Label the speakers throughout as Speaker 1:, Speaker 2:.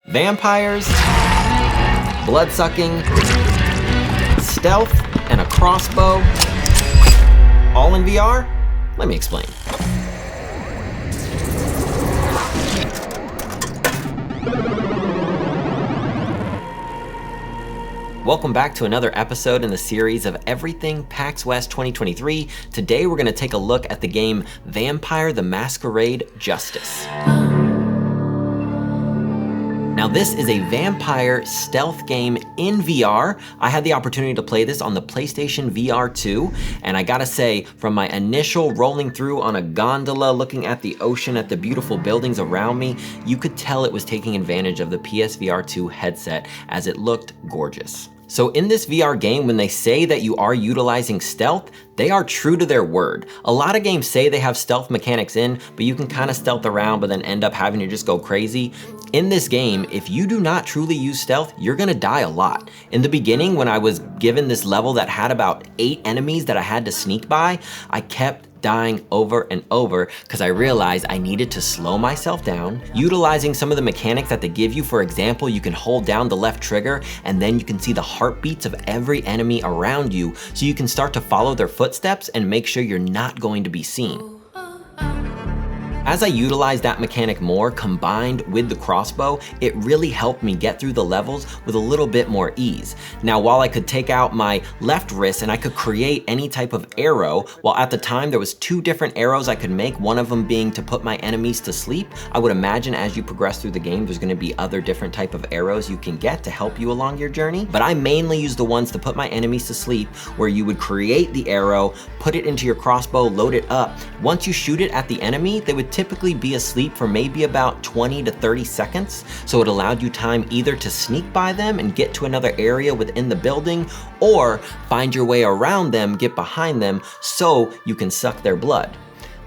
Speaker 1: Vampires, blood-sucking, stealth, and a crossbow, all in VR? Let me explain. Welcome back to another episode in the series of Everything PAX West 2023. Today we're gonna take a look at the game Vampire: The Masquerade Justice. Now this is a vampire stealth game in VR. I had the opportunity to play this on the PlayStation VR 2, and I gotta say, from my initial rolling through on a gondola, looking at the ocean, at the beautiful buildings around me, you could tell it was taking advantage of the PSVR 2 headset as it looked gorgeous. So in this VR game, when they say that you are utilizing stealth, they are true to their word. A lot of games say they have stealth mechanics in, but you can kind of stealth around, but then end up having to just go crazy. In this game, if you do not truly use stealth, you're gonna die a lot. In the beginning, when I was given this level that had about 8 enemies that I had to sneak by, I kept dying over and over because I realized I needed to slow myself down, utilizing some of the mechanics that they give you. For example, you can hold down the left trigger and then you can see the heartbeats of every enemy around you, so you can start to follow their footsteps and make sure you're not going to be seen. As I utilized that mechanic more, combined with the crossbow, it really helped me get through the levels with a little bit more ease. Now, while I could take out my left wrist and I could create any type of arrow, while at the time there was 2 different arrows I could make, one of them being to put my enemies to sleep, I would imagine as you progress through the game, there's gonna be other different type of arrows you can get to help you along your journey. But I mainly use the ones to put my enemies to sleep, where you would create the arrow, put it into your crossbow, load it up. Once you shoot it at the enemy, they would typically be asleep for maybe about 20 to 30 seconds. So it allowed you time either to sneak by them and get to another area within the building, or find your way around them, get behind them, so you can suck their blood.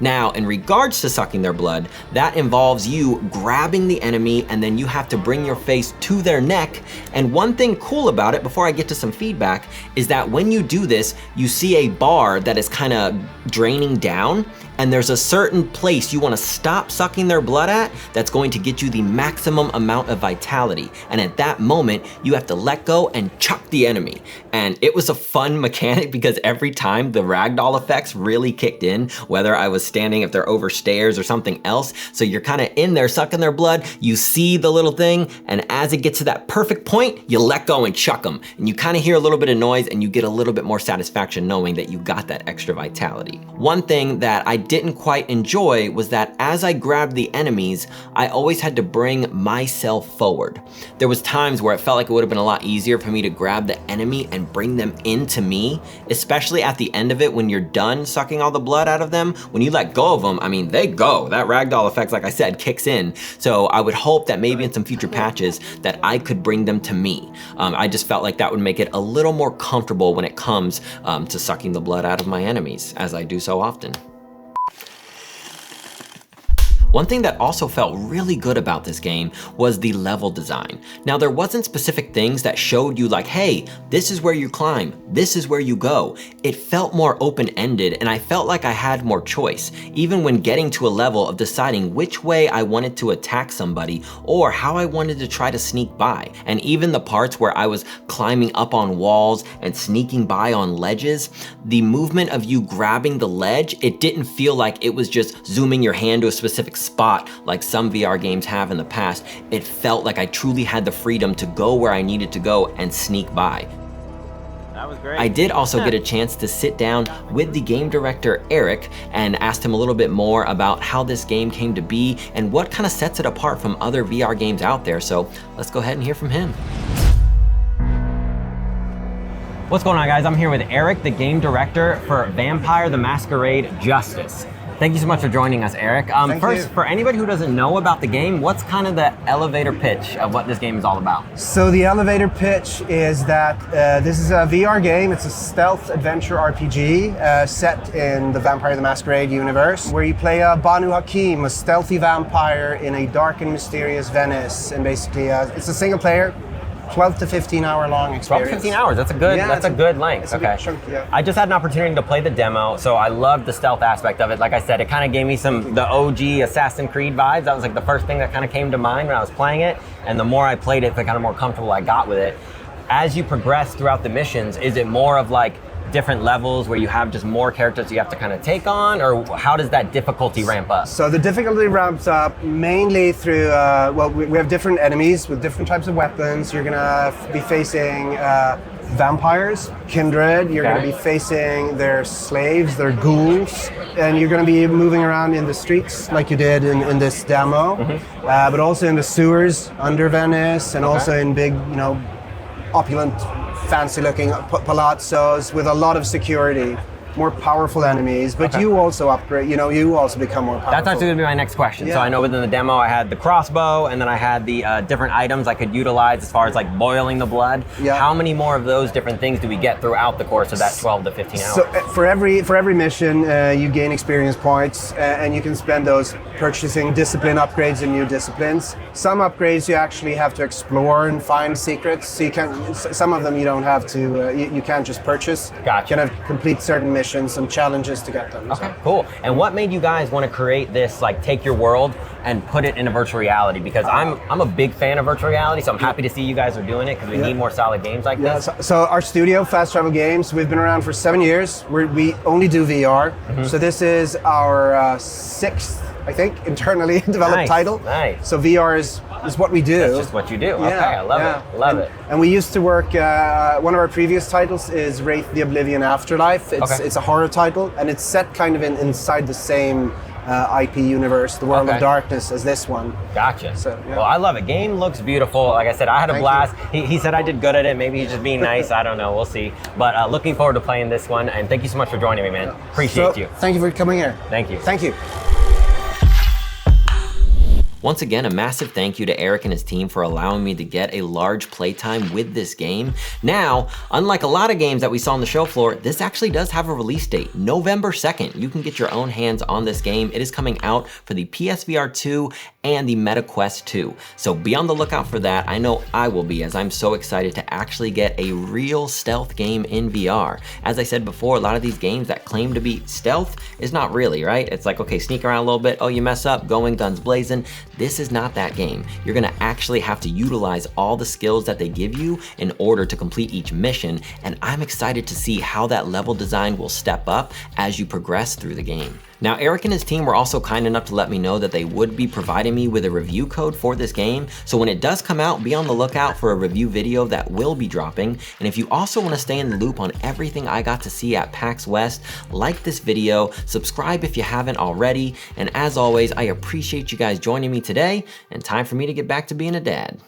Speaker 1: Now, in regards to sucking their blood, that involves you grabbing the enemy and then you have to bring your face to their neck. And one thing cool about it, before I get to some feedback, is that when you do this, you see a bar that is kind of draining down, and there's a certain place you want to stop sucking their blood at that's going to get you the maximum amount of vitality. And at that moment, you have to let go and chuck the enemy. And it was a fun mechanic because every time the ragdoll effects really kicked in, whether I was standing, if they're over stairs or something else. So you're kind of in there sucking their blood, you see the little thing, and as it gets to that perfect point, you let go and chuck them. And you kind of hear a little bit of noise and you get a little bit more satisfaction knowing that you got that extra vitality. One thing that I didn't quite enjoy was that as I grabbed the enemies, I always had to bring myself forward. There was times where it felt like it would have been a lot easier for me to grab the enemy and bring them into me, especially at the end of it when you're done sucking all the blood out of them. When you let go of them, I mean, they go. That ragdoll effect, like I said, kicks in. So I would hope that maybe in some future patches that I could bring them to me. I just felt like that would make it a little more comfortable when it comes to sucking the blood out of my enemies, as I do so often. One thing that also felt really good about this game was the level design. Now, there wasn't specific things that showed you like, hey, this is where you climb, this is where you go. It felt more open-ended, and I felt like I had more choice, even when getting to a level of deciding which way I wanted to attack somebody or how I wanted to try to sneak by. And even the parts where I was climbing up on walls and sneaking by on ledges, the movement of you grabbing the ledge, it didn't feel like it was just zooming your hand to a specific spot like some VR games have in the past. It felt like I truly had the freedom to go where I needed to go and sneak by.
Speaker 2: That was great.
Speaker 1: I did also get a chance to sit down with the game director, Eric, and asked him a little bit more about how this game came to be and what kind of sets it apart from other VR games out there. So let's go ahead and hear from him. What's going on, guys? I'm here with Eric, the game director for Vampire: The Masquerade Justice. Thank you so much for joining us, Eric. First, for anybody who doesn't know about the game, what's kind of the elevator pitch of what this game is all about?
Speaker 3: So the elevator pitch is that this is a VR game. It's a stealth adventure RPG set in the Vampire: The Masquerade universe, where you play Banu Hakim, a stealthy vampire in a dark and mysterious Venice. And basically, it's a single player 12 to 15 hour long
Speaker 1: 12
Speaker 3: experience.
Speaker 1: to 15 hours, that's a good,
Speaker 3: Yeah,
Speaker 1: that's a good length.
Speaker 3: It's a
Speaker 1: Okay.
Speaker 3: good chunk, yeah.
Speaker 1: I just had an opportunity to play the demo, so I loved the stealth aspect of it. Like I said, it kind of gave me the OG Assassin's Creed vibes. That was like the first thing that kind of came to mind when I was playing it. And the more I played it, the kind of more comfortable I got with it. As you progress throughout the missions, is it more of like different levels where you have just more characters you have to kind of take on, or how does that difficulty ramp up?
Speaker 3: So the difficulty ramps up mainly through, we have different enemies with different types of weapons. You're gonna be facing vampires, kindred, you're
Speaker 1: Okay.
Speaker 3: gonna be facing their slaves, their ghouls, and you're gonna be moving around in the streets like you did in this demo, but also in the sewers under Venice, and also in big, opulent, fancy-looking palazzos with a lot of security, more powerful enemies. But you also upgrade. You also become more powerful.
Speaker 1: That's actually going to be my next question. So
Speaker 3: Yeah.
Speaker 1: I know within the demo I had the crossbow, and then I had the different items I could utilize as far as like boiling the blood.
Speaker 3: Yeah.
Speaker 1: How many more of those different things do we get throughout the course of that 12 to 15 hours?
Speaker 3: So for every mission, you gain experience points, and you can spend those purchasing discipline upgrades in new disciplines. Some upgrades you actually have to explore and find secrets. So you can. Some of them you don't have to. You can't just purchase.
Speaker 1: Gotcha.
Speaker 3: You can have complete certain missions, some challenges to get them.
Speaker 1: Okay, cool. And what made you guys want to create this, like take your world and put it into virtual reality? Because I'm a big fan of virtual reality, so I'm happy to see you guys are doing it because we need more solid games like
Speaker 3: Yeah,
Speaker 1: this.
Speaker 3: so our studio, Fast Travel Games, we've been around for 7 years. We only do VR. So this is our sixth, I think, internally developed
Speaker 1: Nice,
Speaker 3: title.
Speaker 1: nice.
Speaker 3: So VR is what we do.
Speaker 1: That's just what you do. Okay, I love it. Love it.
Speaker 3: And we used to work, one of our previous titles is Wraith the Oblivion Afterlife. It's a horror title, and it's set kind of inside the same IP universe, the World of Darkness, as this one.
Speaker 1: Gotcha.
Speaker 3: So, yeah.
Speaker 1: Well, I love it. Game looks beautiful. Like I said, I had a
Speaker 3: Thank
Speaker 1: blast. He said I did good at it. Maybe he's just being nice. I don't know. We'll see. But looking forward to playing this one. And thank you so much for joining me, man. Appreciate you.
Speaker 3: Thank you for coming here.
Speaker 1: Thank you.
Speaker 3: Thank you.
Speaker 1: Once again, a massive thank you to Eric and his team for allowing me to get a large playtime with this game. Now, unlike a lot of games that we saw on the show floor, this actually does have a release date, November 2nd. You can get your own hands on this game. It is coming out for the PSVR 2 and the Meta Quest 2. So be on the lookout for that. I know I will be, as I'm so excited to actually get a real stealth game in VR. As I said before, a lot of these games that claim to be stealth is not really, right? It's like, okay, sneak around a little bit, oh, you mess up, going guns blazing. This is not that game. You're gonna actually have to utilize all the skills that they give you in order to complete each mission, and I'm excited to see how that level design will step up as you progress through the game. Now, Eric and his team were also kind enough to let me know that they would be providing me with a review code for this game, so when it does come out, be on the lookout for a review video that will be dropping. And if you also want to stay in the loop on everything I got to see at PAX West, like this video, subscribe if you haven't already, and as always, I appreciate you guys joining me today, and time for me to get back to being a dad.